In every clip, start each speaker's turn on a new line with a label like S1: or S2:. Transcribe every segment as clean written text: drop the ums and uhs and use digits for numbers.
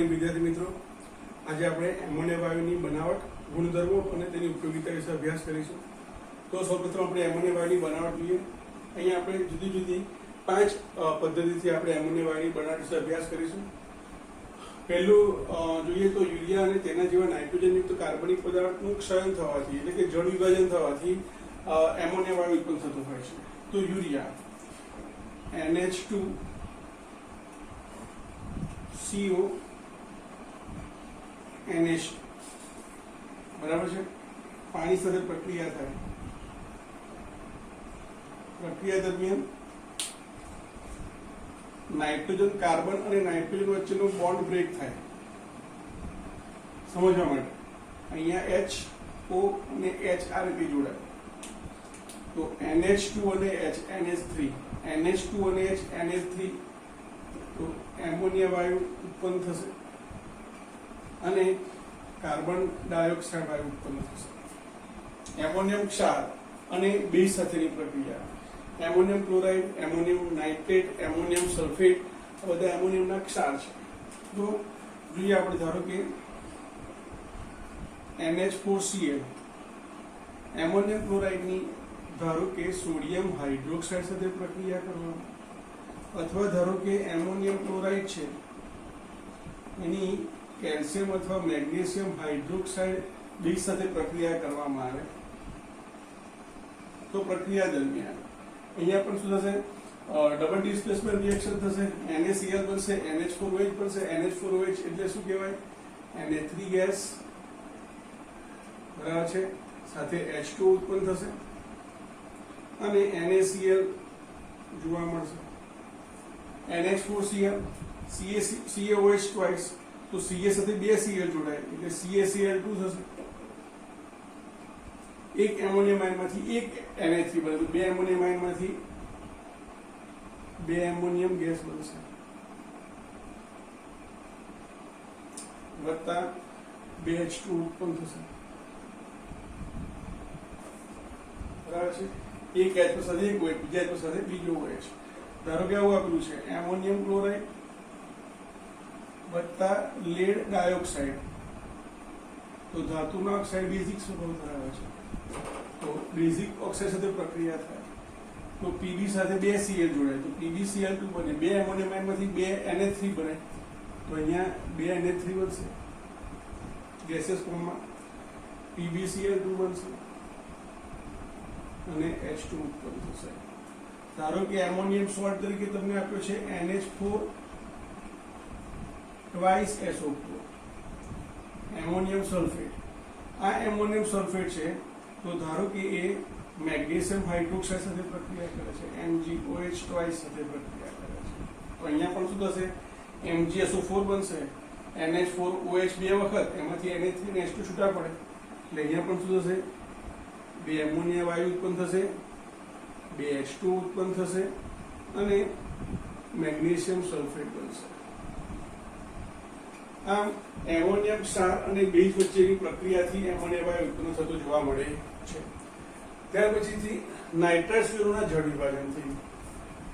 S1: Morning વિદ્યાર્થી મિત્રો, આજે આપણે એમોનિયા વાયુની બનાવટ, ગુણધર્મો અને તેની ઉપયોગિતા વિશે અભ્યાસ કરીશું. તો સૌપ્રથમ આપણે એમોનિયા વાયુની બનાવટ જોઈએ. અહીંયા આપણે જુદી જુદી 5 પદ્ધતિથી આપણે એમોનિયા વાયુની બનાવટ વિશે અભ્યાસ કરીશું. પહેલું જોઈએ તો યુરિયા અને તેના જેવા નાઇટ્રોજનયુક્ત કાર્બનિક પદાર્થનું ક્ષયન થવાથી એટલે કે જળ વિભાજન થવાથી એમોનિયા વાયુ ઉત્પન્ન થતું હોય છે. તો યુરિયા NH2 CO NH બરાબર છે. પાણી સાથે પ્રક્રિયા થાય. પ્રક્રિયા દરમિયાન નાઇટ્રોજન કાર્બન અને નાઇટ્રોજન વચ્ચેનો બોન્ડ બ્રેક થાય. સમજવા માટે અહીંયા HO અને H આ રીતે જોડાય. તો NH2 અને H NH3 NH2 અને H NH3 તો એમોનિયા વાયુ ઉત્પન્ન થશે અને કાર્બન ડાયોક્સાઇડ વાયુ ઉત્પન્ન થશે. એમોનિયમ ક્ષાર અને બેઝ સાથેની પ્રક્રિયા, ammonium chloride, ammonium nitrate, ammonium sulphate, આ બધા એમોનિયમના ક્ષાર છે. તો જોઈએ આપણે, ધારો કે NH4Cl એમોનિયમ ક્લોરાઇડની ધારો કે સોડિયમ હાઇડ્રોક્સાઇડ સાથે પ્રક્રિયા કરવા, અથવા ધારો કે એમોનિયમ ક્લોરાઇડ છે એની કેલ્શિયમ અથવા મેગ્નેશિયમ હાઇડ્રોક્સાઇડ બેઝ સાથે પ્રક્રિયા કરવામાં આવે તો પ્રક્રિયા દરમિયાન અહીંયા પણ શું થશે? ડબલ ડિસ્પ્લેસમેન્ટ રિએક્શન થશે. NaCl બનશે, NH4OH બનશે. NH4OH એટલે શું કહેવાય? Na3 ગેસ બરાબર છે, સાથે H2O ઉત્પન્ન થશે અને NaCl જોવા મળશે. NH4Cl CaOH ટ્વાઇસ, તો Ca સાથે 2 Cl જોડાય એટલે CaCl2 થશે. એક એમોનિયમ આયનમાંથી એક Na3 બને તો 2 એમોનિયમ આયનમાંથી 2 એમોનિયમ ગેસ બનશે વત્તા 2 H2 ઉત્પન્ન થશે. બરાબર છે. એક H સાથે એક OH, બીજા H સાથે બીજો OH. ધારો કે આવું આપેલું છે એમોનિયમ ક્લોરાઇડ વત્તા લેડ ડાયોક્સાઇડ, તો ધાતુના ઓક્સાઇડ બેઝિક સ્વભાવ ધરાવે છે તો બેઝિક ઓક્સાઇડ સાથે પ્રક્રિયા થાય તો Pb સાથે 2 Cl જોડાય તો PbCl2 બને. 2 એમોનિયમ આયનમાંથી 2 Na3 બને તો અહીંયા 2 Na3 બનશે ગેસિયસ ફોર્મમાં. PbCl2 બનશે અને H2 ઉત્પન્ન થશે. ધારો કે એમોનિયમ સોલ્ટ તરીકે તમને આપ્યો છે NH4 twice SO4 ammonium sulphate. આ એમોનિયમ સલ્ફેટ છે તો ધારો કે એ મેગ્નેશિયમ હાઇડ્રોક્સાઇડ સાથે પ્રક્રિયા કરે છે, MgOH ટ્વાઇસ સાથે પ્રક્રિયા કરે છે તો અહીંયા પણ શું થશે? MgSO4 બનશે, NH4OH 2 વખત, એમાંથી Na3 અને H2 છૂટા પડે એટલે અહીંયા પણ શું થશે? 2 એમોનિયા વાયુ ઉત્પન્ન થશે, 2 H2 ઉત્પન્ન થશે અને મેગ્નેશિયમ સલ્ફેટ બનશે. આમ એમોનિયમ ક્ષાર અને બેઝ વચ્ચેની પ્રક્રિયાથી એમોનિયા વાયુ ઉત્પન્ન થતો જોવા મળે છે. ત્યાર પછીથી નાઇટ્રાઇટ સ્લેરોના જળ વિભાજનથી,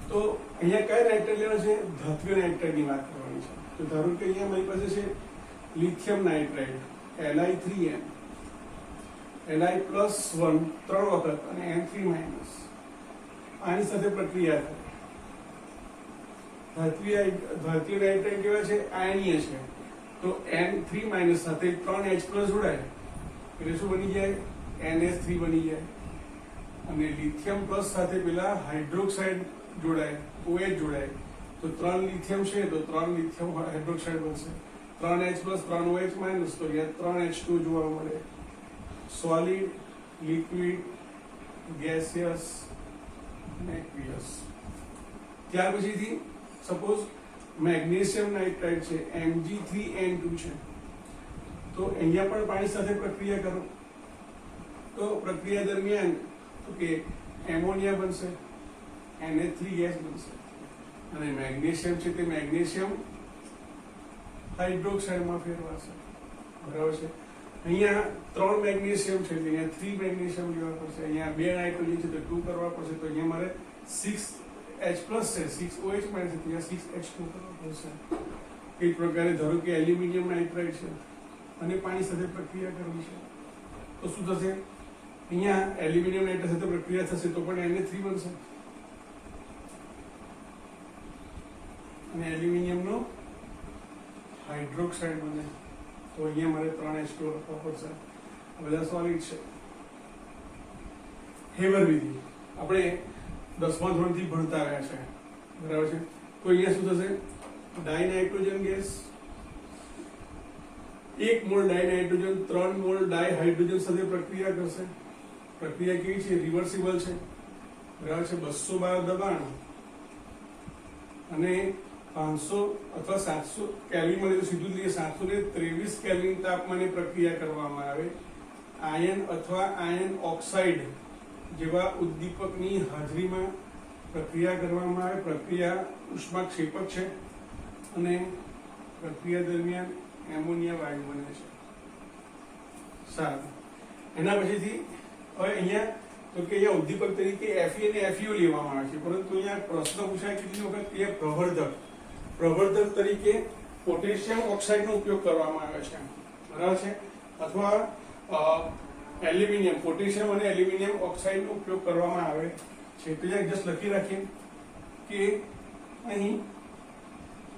S1: તો અહીંયા કયા નાઇટ્રાઇટ લેવા છે? ધાત્વિય નાઇટ્રાઇટની વાત કરવાની છે. તો ધારો કે અહીંયા મારી પાસે છે લિથિયમ નાઇટ્રાઇટ Li3n, Li+1 3 વખત અને N3 માઇનસ, આની સાથે પ્રક્રિયા થાય. ધાત્વિય નાઇટ્રાઇટ કેવા છે? આયનીય છે તો N3 માઇનસ સાથે 3H+ જોડાય એટલે શું બની જાય? NH3 બની જાય. અને લિથિયમ પ્લસ સાથે પેલા હાઇડ્રોક્સાઇડ જોડાય, OH જોડાય તો 3 લિથિયમ છે તો 3 લિથિયમ હાઇડ્રોક્સાઇડ બનશે. 3H+ 3OH માઇનસ તો અહીંયા 3H2 જોવા મળે. સોલિડ, લિક્વિડ, ગેસિયસ અને એક્વિયસ. ત્યાર પછીથી સપોઝ મેગ્નેશિયમ નાઇટ્રાઇટ છે Mg3N2 છે તો અહીંયા પણ પાણી સાથે પ્રક્રિયા કરો તો પ્રક્રિયા દરમિયાન કે એમોનિયા બનશે, Na3 ગેસ બનશે અને મેગ્નેશિયમ છે તે મેગ્નેશિયમ હાઇડ્રોક્સાઇડમાં ફેરવાશે. બરાબર છે. અહીંયા 3 મેગ્નેશિયમ છે અહીંયા 3 મેગ્નેશિયમ લેવા પડશે. અહીંયા 2 નાઇટ્રોજન છે તો 2 કરવા પડશે તો અહીંયા મારે 6H+ છે, 6OH માઇનસ, અહીંયા 6H2 કરવા પડશે. એ જ પ્રકારે ધારો કે એલ્યુમિનિયમ નાઇટ્રાઇડ છે અને પાણી સાથે પ્રક્રિયા કરવી છે તો શું થશે? અહીંયા એલ્યુમિનિયમ નાઇટ્રાઇડ સાથે પ્રક્રિયા થશે તો પણ Na3 બનશે અને એલ્યુમિનિયમનો હાઇડ્રોક્સાઇડ બને તો અહીંયા મારે 3H2 લખવા પડશે. બધા સોલિડ છે. હેબર વિધિ આપણે 10મા ધોરણથી ભણતા રહ્યા છે, બરાબર છે? તો અહીંયા શું થશે? ડાયનાઇટ્રોજન ગેસ 1 મોલ ડાયનાઇટ્રોજન 3 મોલ ડાયહાઇડ્રોજન સાથે પ્રક્રિયા કરશે. પ્રક્રિયા કેવી છે? રિવર્સિબલ છે, બરાબર છે? 212 દબાણ અને 500 અથવા 700 કેલ્વિનમાં તો સીધું લઈએ 723 કેલ્વિન તાપમાને પ્રક્રિયા કરવામાં આવે. આયન અથવા આયન ઓક્સાઇડ જેવા ઉદ્દીપકની હાજરીમાં પ્રક્રિયા કરવામાં આવે. પ્રક્રિયા ઉષ્માક્ષેપક છે અને પ્રક્રિયા દરમિયાન એમોનિયા વાયુ બને છે. સારું, એના પછીથી હવે અહીંયા તો કે અહીંયા ઉદ્દીપક તરીકે Fe અને FeO લેવામાં આવે છે, પરંતુ અહીંયા પ્રશ્ન પૂછાય કેટલી વખત કે પ્રવર્ધક તરીકે પોટેશિયમ ઓક્સાઇડનો ઉપયોગ કરવામાં આવે છે, બરાબર છે? અથવા એલ્યુમિનિયમ પોટેશિયમ અને એલ્યુમિનિયમ ઓક્સાઇડનો ઉપયોગ કરવામાં આવે છે. તો અહીંયા જસ્ટ લખી રાખીએ કે અહીં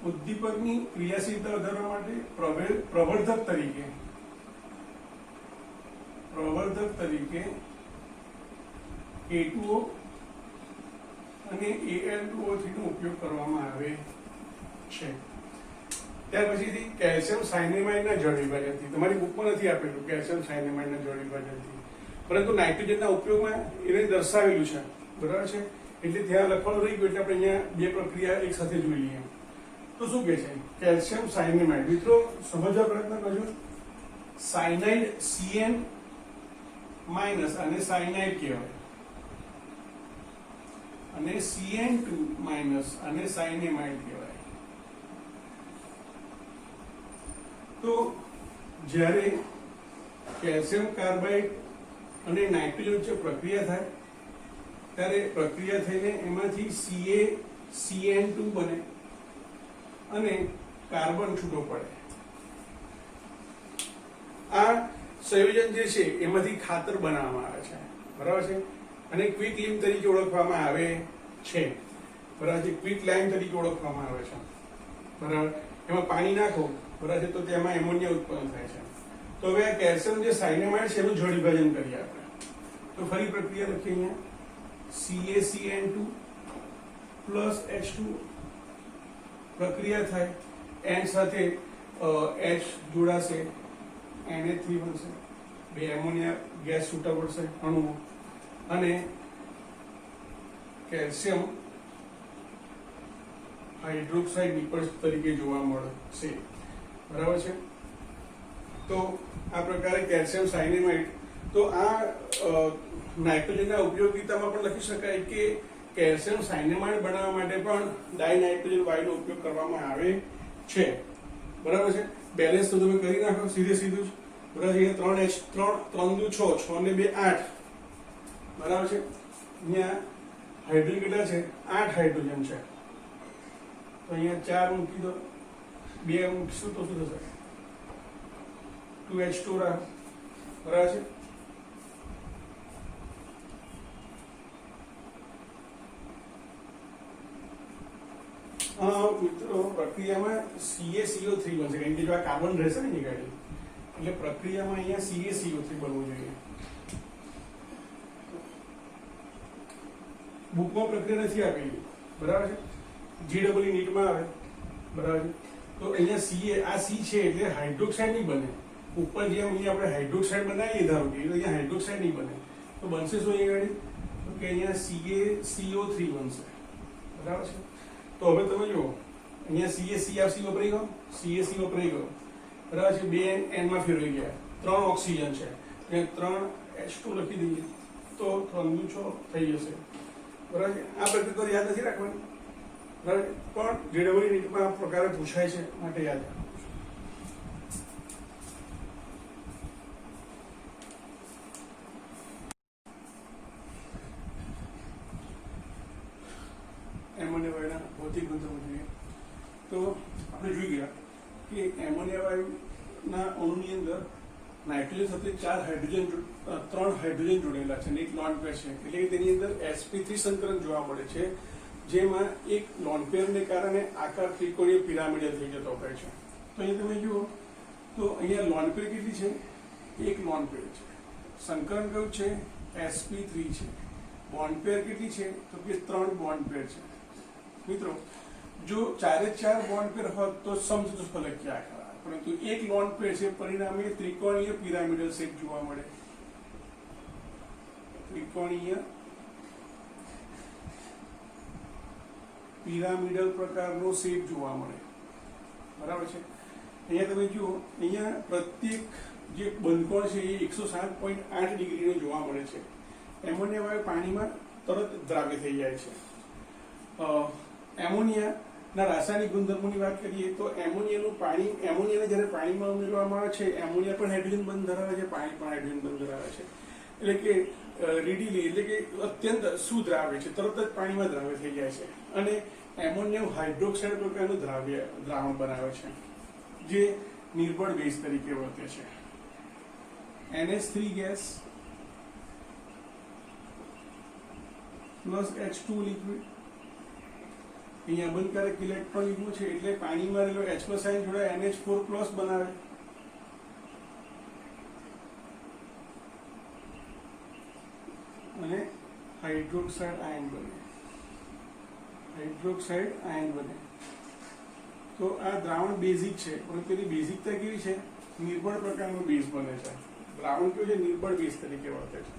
S1: ઉદ્દીપકની ક્રિયાશીલતા વધારવા માટે પ્રવર્ધક તરીકે K2O અને Al2O3 નો ઉપયોગ કરવામાં આવે છે. ત્યાર પછીથી કેલ્શિયમ સાયનેમાઇડના જળ વિભાજનથી, તમારી બુકમાં નથી આપેલું કેલ્શિયમ સાયનેમાઇડના જળ વિભાજનથી, પરંતુ નાઇટ્રોજનના ઉપયોગમાં એને દર્શાવેલું છે, બરાબર છે? એટલે ત્યાં લખવાનું રહી ગયું એટલે આપણે અહીંયા બે પ્રક્રિયા એક સાથે જોઈ લઈએ. તો શું કહે છે? કેલ્શિયમ સાયનેમાઇડ. મિત્રો સમજવા પ્રયત્ન કરજો. સાયનાઇડ Cn માઇનસ અને સાયનાઇડ કહેવાય અને Cn2 માઇનસ અને સાયનેમાઇડ કહેવાય. તો જ્યારે કેલ્શિયમ કાર્બાઇડ અને નાઇટ્રોજન વચ્ચે પ્રક્રિયા થાય ત્યારે પ્રક્રિયા થઈને એમાંથી CaCN2 બને અને કાર્બન છૂટો પડે. આ સંયોજન જે છે એમાંથી ખાતર બનાવવામાં આવે છે, બરાબર છે? અને ક્વિક લીમ તરીકે ઓળખવામાં આવે છે, બરાબર છે? ક્વિક લાઇમ તરીકે ઓળખવામાં આવે છે, બરાબર? એમાં પાણી નાખો, બરાબર છે, તો તેમાં એમોનિયા ઉત્પન્ન થાય છે. તો હવે આ કેલ્શિયમ જે સાયનેમાઇડ છે એનું જળ વિભાજન કરીએ આપણે. તો ફરી પ્રક્રિયા લખીએ અહીંયા CaCN2 પ્લસ H2 પ્રક્રિયા થાય, N સાથે H જોડાશે, Na3 બનશે, બે એમોનિયા ગેસ છૂટા પડશે અણુઓ અને કેલ્શિયમ હાઇડ્રોક્સાઇડ નિપજ તરીકે જોવા મળશે, બરાબર છે? તો આ પ્રકારે કેલ્શિયમ સાયનેમાઇડ. તો આ નાઇટ્રોજનના ઉપયોગિતામાં પણ લખી શકાય કે કેલ્શિયમ સાયનેમાઇડ બનાવવા માટે પણ ડાયનાઇટ્રોજન વાયુનો ઉપયોગ કરવામાં આવે છે, બરાબર છે? બેલેન્સ તો તમે કરી નાખો સીધું જ, બરાબર છે? 3H 3 3 6 6 ને 2 8, બરાબર છે? અહીંયા હાઇડ્રોજન કેટલા છે? 8 હાઇડ્રોજન છે. તો અહીંયા 4 મૂકી દો, 2 મૂકીશું તો શું થશે? 2H2 રાખો, બરાબર છે? મિત્રો પ્રક્રિયામાં CaCO3 બનશે, કારણ કે જો આ કાર્બન રહેશે ને નીકળી, એટલે પ્રક્રિયામાં અહીંયા CaCO3 બનવું જોઈએ. બુકમાં પ્રક્રિયા નથી આપેલી, બરાબર છે? GEE નીટમાં આવે, બરાબર છે? તો અહીંયા આ C છે એટલે હાઇડ્રોક્સાઇડ નહીં બને. ઉપર જેમ અહીંયા આપણે હાઇડ્રોક્સાઇડ બનાવીએ ધારો કે, તો અહીંયા હાઇડ્રોક્સાઇડ નહીં બને. તો બનશે શું અહીંયા ગાડી? તો કે અહીંયા CaCO3 બનશે, બરાબર છે? તો હવે તમે જુઓ અહીંયા CaC વપરાઈ ગયો, CaC વપરાઈ ગયો, બરાબર છે? 2 N માં ફેરવાઈ ગયા, 3 ઓક્સિજન છે, ત્યાં 3H2 લખી દઈએ તો 3 નું 6 થઈ જશે, બરાબર છે? આ પ્રક્રિયા યાદ નથી રાખવાની, બરાબર? પણ GEE નીટમાં આ પ્રકારે પૂછાય છે માટે યાદ રાખો. એમોનિયા વાયુના ભૌતિક ગુણધર્મો જોઈએ તો આપણે જોઈ ગયા કે એમોનિયા વાયુના અણુની અંદર નાઇટ્રોજન સાથે 3 હાઇડ્રોજન જોડેલા છે અને એક લોન પેર છે, એટલે કે તેની અંદર sp3 સંકરણ જોવા મળે છે, જેમાં એક લોન પેરને કારણે આકાર ત્રિકોણીય પિરામિડલ થઈ જતો હોય છે. તો અહીંયા તમે જુઓ તો અહીંયા લોન પેર કેટલી છે? એક લોન પેર છે. સંકરણ કયું છે? sp3 છે. બોન્ડ પેર કેટલી છે? તો કે 3 બોન્ડ પેર છે. મિત્રો, જો 4 બોન્ડ પેર હોત તો સમચતુષ્ફલક આકાર, પરંતુ એક લોન પેર છે, પરિણામે ત્રિકોણીય પિરામિડલ શેપ જોવા મળે. ત્રિકોણીય પિરામિડલ પ્રકારનો શેપ જોવા મળે. બરાબર છે. અહીંયા તમે જુઓ, અહીંયા પ્રત્યેક જે બંધકોણ છે એ 107.8 ડિગ્રીનો જોવા મળે છે. એમોનિયા વાયુ પાણીમાં તરત દ્રાવ્ય થઈ જાય છે. એમોનિયાના રાસાયણિક ગુણધર્મોની વાત કરીએ તો એમોનિયાને જ્યારે પાણીમાં ઉમેરવામાં આવે છે, એમોનિયા પણ હાઇડ્રોજન બંધ ધરાવે છે, પાણી પણ હાઇડ્રોજન બંધ ધરાવે છે, એટલે કે રીડીલી, એટલે કે અત્યંત સુદ્રાવ્ય છે, તરત જ પાણીમાં દ્રાવ્ય થઈ જાય છે. અને એમોનિયમ હાઇડ્રોક્સાઇડ પ્રકારનું દ્રાવણ બનાવે છે, જે નિર્બળ બેઝ તરીકે વર્તે છે. NH3 gas plus H2 liquid, અહીંયા બંધકારક ઇલેક્ટ્રોન લીધું છે એટલે પાણીમાં રહેલો H+ આયન જોડે NH4+ બનાવે. અને હાઇડ્રોક્સાઇડ આયન બને. તો આ દ્રાવણ બેઝિક છે, પરંતુ તેની બેઝિકતા કેવી છે? નિર્બળ પ્રકારનો બેઝ બને છે. દ્રાવણ કેવું છે? નિર્બળ બેઝ તરીકે વર્તે છે.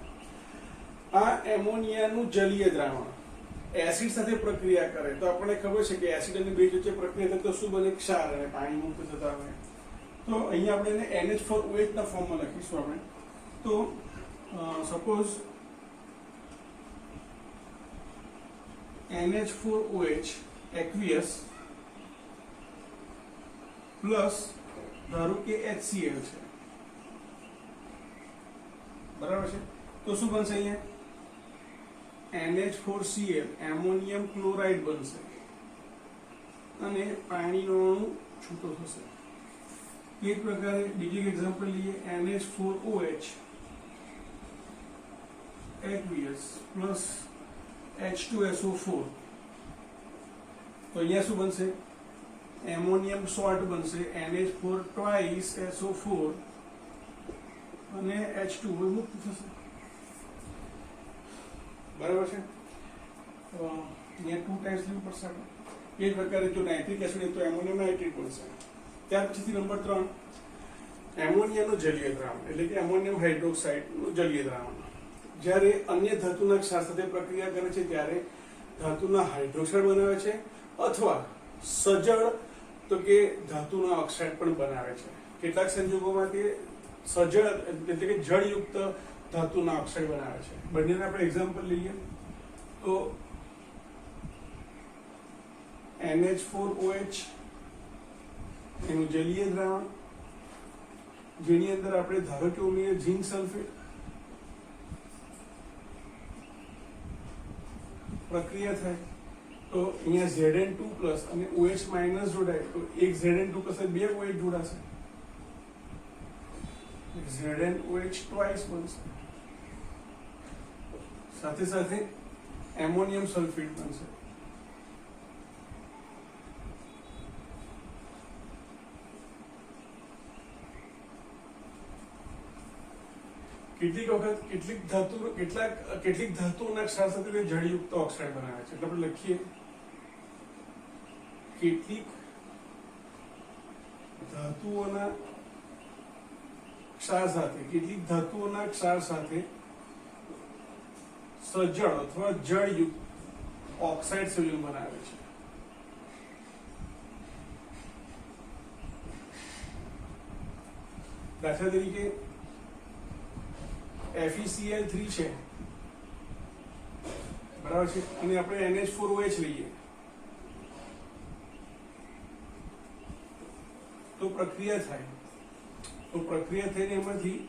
S1: આ એમોનિયાનું જલીય દ્રાવણ એસિડ સાથે પ્રક્રિયા કરે તો આપણને ખબર છે કે એસિડ અને બેઝ વચ્ચે પ્રક્રિયા થાય તો શું બને? ક્ષાર, અને પાણી મુક્ત થતા હોય. તો અહીંયા આપણે એને NH4OH ના ફોર્મમાં લખીશું આપણે. તો સપોઝ NH4OH aqueous પ્લસ ધારો કે HCl છે. બરાબર છે. તો શું બનશે? અહીંયા NH4Cl એમોનિયમ ક્લોરાઇડ બનશે અને પાણીનો અણુ છૂટો થશે. એ જ પ્રકારે બીજું એક્ઝામ્પલ લઈએ, NH4OH aqueous પ્લસ H2SO4. તો અહીંયા શું બનશે? એમોનિયમ સોલ્ટ બનશે, NH4 twice SO4 અને H2O મુક્ત થશે. બરાબર છે. અહીંયા 2 ટાઈમ્સ લેવું પડશે. એ જ પ્રકારે જો નાઇટ્રિક એસિડ તો એમોનિયમ નાઇટ્રેટ બનશે. ત્યાર પછીથી નંબર 3, એમોનિયાનું જલીય દ્રાવણ, એટલે કે એમોનિયમ હાઇડ્રોક્સાઇડનું જલીય દ્રાવણ. જ્યારે અન્ય ધાતુના ક્ષાર સાથે પ્રક્રિયા કરે છે ત્યારે ધાતુના હાઇડ્રોક્સાઇડ બનાવે છે, અથવા સજળ તો કે ધાતુના ઓક્સાઇડ પણ બનાવે છે. કેટલાક સંજોગોમાં તે સજળ એટલે કે જળયુક્ત ધાતુના ઓક્સાઇડ બનાવે છે. બંનેના આપણે એક્ઝામ્પલ લઈએ તો NH4OH એનું જલીય દ્રાવણ, જેની અંદર આપણે ધારો કે ઉમેરીએ ઝિંક સલ્ફેટ, પ્રક્રિયા થાય તો અહીંયા Zn2+ અને OH- જોડાય તો એક Zn2 કરશે, 2 OH જોડાશે, ZnOH twice બનશે. સાથે સાથે એમોનિયમ સલ્ફેટ બનશે. કેટલીક વખત કેટલીક ધાતુઓના ક્ષાર સાથે જળયુક્ત ઓક્સાઇડ બનાવે છે. એટલે આપણે લખીએ કેટલીક ધાતુઓના ક્ષાર સાથે સજળ અથવા જળયુક્ત ઓક્સાઇડ સંયુક્ત બનાવે છે. દાખલા તરીકે FeCl3 છે, બરાબર છે, અને આપણે NH4OH લઈએ તો પ્રક્રિયા થાય, થઈને એમાંથી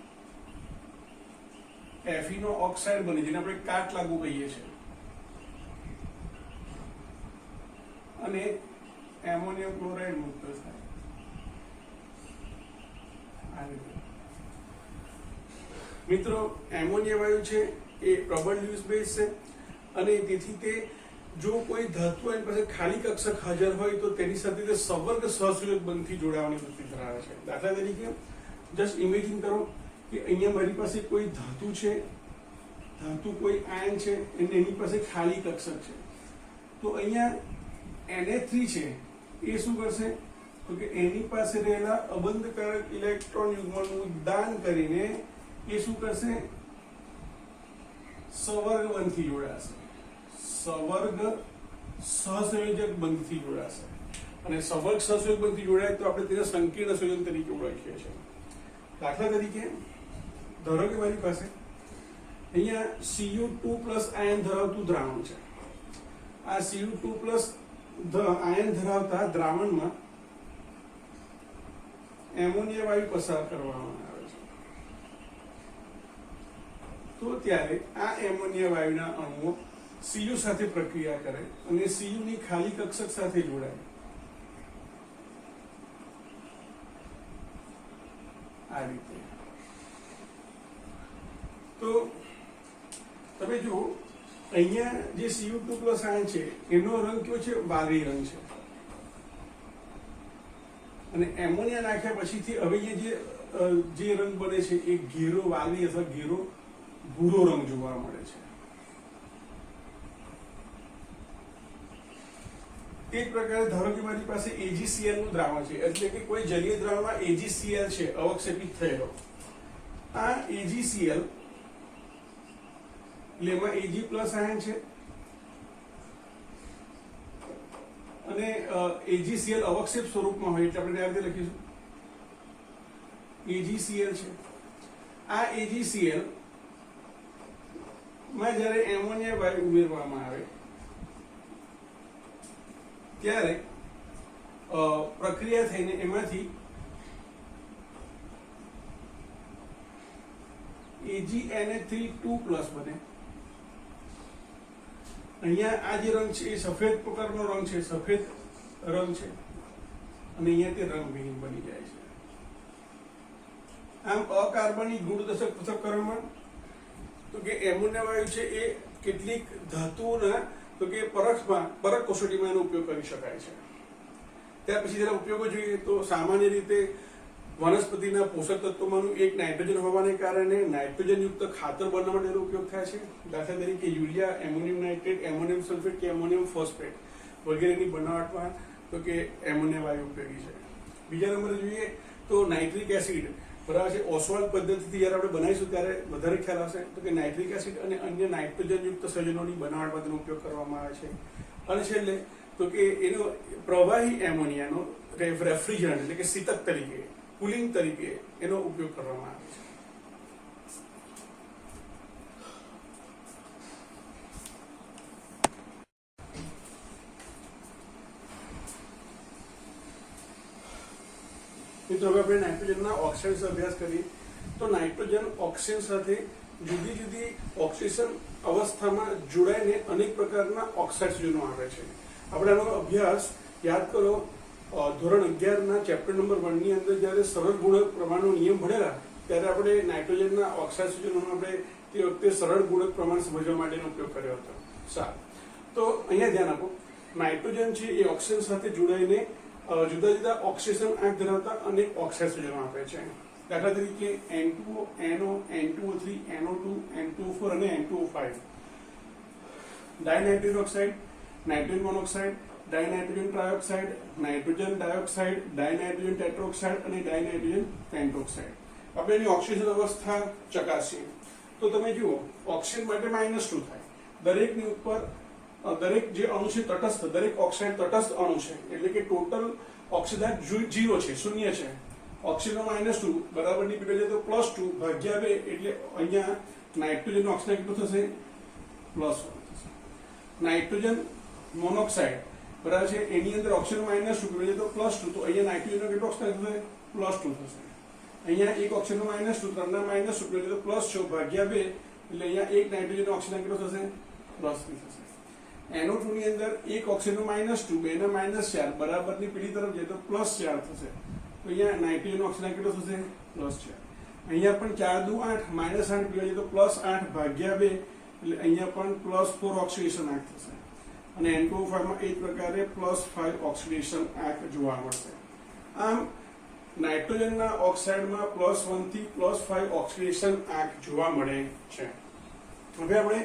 S1: Fe નો ઓક્સાઇડ બને, જેને આપણે કાટ લાગુ કહીએ છીએ, અને એમોનિયમ ક્લોરાઇડ મુક્ત થાય. આ રીતે મિત્રો એમોનિયા વાયુ છે એ પ્રબળ લ્યુઇસ બેઝ છે અને તેથી તે જો કોઈ ધાતુ એની પાસે ખાલી કક્ષક હાજર હોય તો તેની સાથે તે સવર્ગ સહસંયોજક બંધથી જોડાવાની વૃત્તિ ધરાવે છે. દાખલા તરીકે જસ્ટ ઇમેજિન કરો કે અહીંયા મારી પાસે કોઈ ધાતુ છે, ધાતુ કોઈ આયન છે અને એની પાસે ખાલી કક્ષક છે. તો અહીંયા Na3 છે એ શું કરશે તો કે એની પાસે રહેલા અબંધકારક ઇલેક્ટ્રોન યુગ્મનું દાન કરીને એ શું કરશે સવર્ગ બંધથી જોડાશે, સવર્ગ સહસંયોજક બંધથી જોડાશે. અને સવર્ગ સહસંયોજક બંધથી જોડાય તો આપણે તેને સંકીર્ણ સંયોજન તરીકે ઓળખીએ છીએ. દાખલા તરીકે ધારો કે મારી પાસે અહીંયા Cu2+ આયન ધરાવતું દ્રાવણ છે. આ Cu2+ આયન ધરાવતા દ્રાવણમાં એમોનિયા વાયુ પસાર કરવામાં આવે છે. તો ત્યારે આ એમોનિયા વાયુના અણુઓ Cu સાથે પ્રક્રિયા કરે અને Cu ની ખાલી કક્ષક સાથે જોડાય. આ રીતે તો તમે જુઓ અહીંયા જે Cu2+ આયન છે એનો રંગ કયો છે? વાદળી રંગ છે. અને એમોનિયા નાખ્યા પછીથી હવે જે રંગ બને છે એ ઘેરો વાદળી અથવા ઘેરો ભૂરો રંગ જોવા મળે છે. તે જ પ્રકારે ધારો કે મારી પાસે AgCl નું દ્રાવણ છે, એટલે કે કોઈ જલીય દ્રાવણમાં AgCl છે અવક્ષેપિત થયેલો. આ AgCl એમાં Ag+ આયન છે અને AgCl અવક્ષેપ સ્વરૂપમાં હોય એટલે આપણે આ રીતે લખીશું AgCl છે. આ AgCl માં જ્યારે એમોનિયા વાયુ ઉમેરવામાં આવે ત્યારે પ્રક્રિયા થઈને એમાંથી AgNA3+ બને. અહીંયા આ જે રંગ છે એ સફેદ પ્રકારનો રંગ છે, સફેદ રંગ છે અને અહીંયા તે રંગવિહીન બની જાય છે. આમ અકાર્બનિક ગુણદર્શક પૃથક્કરણમાં તો કે એમોનિયા વાયુ છે એ કેટલીક ધાતુઓના તો કે પરખ કસોટીમાં એનો ઉપયોગ કરી શકાય છે. ત્યાર પછી તેના ઉપયોગો જોઈએ તો સામાન્ય રીતે વનસ્પતિના પોષક તત્વોમાંનું એક નાઇટ્રોજન હોવાને કારણે નાઇટ્રોજનયુક્ત ખાતર બનાવવા માટે એનો ઉપયોગ થાય છે. દાખલા તરીકે urea, ammonium nitrate, ammonium sulphate કે એમોનિયમ ફોસ્ફેટ વગેરેની બનાવટમાં તો કે એમોનિયા વાયુ ઉપયોગી છે. બીજા નંબરે જોઈએ તો નાઇટ્રિક એસિડ, બરાબર છે. ઓસ્વાલ્ડ પદ્ધતિથી જ્યારે આપણે બનાવીશું ત્યારે વધારે ખ્યાલ આવશે તો કે નાઇટ્રિક એસિડ અને અન્ય નાઇટ્રોજનયુક્ત સંયોજનોની બનાવટમાં તેનો ઉપયોગ કરવામાં આવે છે. અને છેલ્લે તો કે એનો પ્રવાહી એમોનિયાનો રેફ્રિજરન્ટ એટલે કે શીતક તરીકે, કુલિંગ તરીકે એનો ઉપયોગ કરવામાં આવે છે. મિત્રો હવે આપણે નાઇટ્રોજનના ઓક્સાઇડ અભ્યાસ કરીએ તો નાઇટ્રોજન ઓક્સિજન સાથે જુદી જુદી ઓક્સિજન અવસ્થામાં જોડાઈને અનેક પ્રકારના ઓક્સાઇડ સંયોજનો આવે છે. આપણે આનો અભ્યાસ યાદ કરો ધોરણ 11ના ચેપ્ટર નંબર 1 ની અંદર જ્યારે સરળ ગુણક પ્રમાણનો નિયમ ભણેલા ત્યારે આપણે નાઇટ્રોજનના ઓક્સાઇડ સંયોજનોનો આપણે તે વખતે સરળ ગુણક પ્રમાણ સમજવા માટેનો ઉપયોગ કર્યો હતો. સારું, તો અહીંયા ધ્યાન આપો, નાઇટ્રોજન છે એ ઓક્સિજન સાથે જોડાઈને જુદા જુદા ઓક્સિજન આંક ધરાવતા અનેક ઓક્સાઇડ સંયોજનો આપે છે. દાખલા તરીકે N2O, NO, N2O3, NO2, N2O4 અને N2O5. Dinitrogen oxide, nitrogen monoxide, dinitrogen trioxide, nitrogen dioxide, dinitrogen tetroxide અને ડાયનાઇટ્રોજન પેન્ટોક્સાઇડ. આપણે એની ઓક્સિજન અવસ્થા ચકાસીએ તો તમે જુઓ ઓક્સિજન માટે -2 થાય. દરેકની ઉપર દરેક જે અણુ છે તટસ્થ, દરેક ઓક્સાઇડ તટસ્થ અણુ છે એટલે કે ટોટલ ઓક્સિડાઇઝ 0 છે, શૂન્ય છે. ઓક્સિજન -2 બરાબરની પીડે છે તો +2 ભાગ્યા 2 એટલે અહીંયા નાઇટ્રોજન ઓક્સાઇડ કેટલું થશે? +1 થશે. નાઇટ્રોજન મોનોક્સાઇડ બરાબર છે એની અંદર ઓક્સિજન -2 પીડે છે તો +2 તો અહીંયા નાઇટ્રોજનનો કેટલો ઓક્સાઇડ થશે? +2 થશે. અહીંયા એક ઓક્સિજન -2 ત્રણના -2 પીડે તો +6 ભાગ્યા 2 એટલે અહીંયા એક નાઇટ્રોજન ઓક્સિજન કેટલો થશે? +3 થશે. NO2 ની અંદર એક ઓક્સિજન -2 બેના -4 બરાબરની પીળી તરફ જાય તો +4 થશે. તો અહીંયા નાઇટ્રોજન ઓક્સાઇડ કેટલો થશે +4. અહીંયા પણ 4 દુ 8 -8 પીવા તો +8 ભાગ્યા 2 એટલે અહીંયા પણ +4 ઓક્સિડેશન આંક થશે અને N2O5 માં એ જ પ્રકારે +5 ઓક્સિડેશન આંક જોવા મળશે. આમ નાઇટ્રોજનના ઓક્સાઇડમાં +1 થી +5 ઓક્સિડેશન આંક જોવા મળે છે. હવે આપણે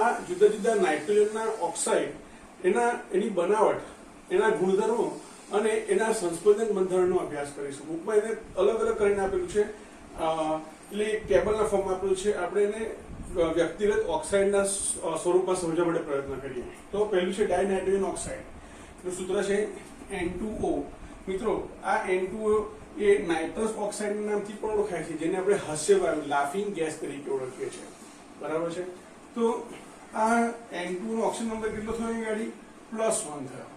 S1: આ જુદા જુદા નાઇટ્રોજનના ઓક્સાઇડ એની બનાવટ, એના ગુણધર્મો અને એના સંસ્પંદન બંધારણનો અભ્યાસ કરીશું. બુકમાં એને અલગ અલગ કરીને આપેલું છે, એટલે ટેબલના ફોર્મમાં આપેલું છે. આપણે એને વ્યક્તિગત ઓક્સાઇડના સ્વરૂપમાં સમજવા માટે પ્રયત્ન કરીએ. તો પહેલું છે ડાયનાઇટ્રોજન ઓક્સાઇડ. એનું સૂત્ર છે N2O. મિત્રો આ N2O એ નાઇટ્રસ ઓક્સાઇડના નામથી પણ ઓળખાય છે, જેને આપણે હાસ્યવાયુ લાફિંગ ગેસ તરીકે ઓળખીએ છીએ. બરાબર છે. તો આ N2 નો ઓક્સિજન નંબર કેટલો થયો ગાડી +1 થયો.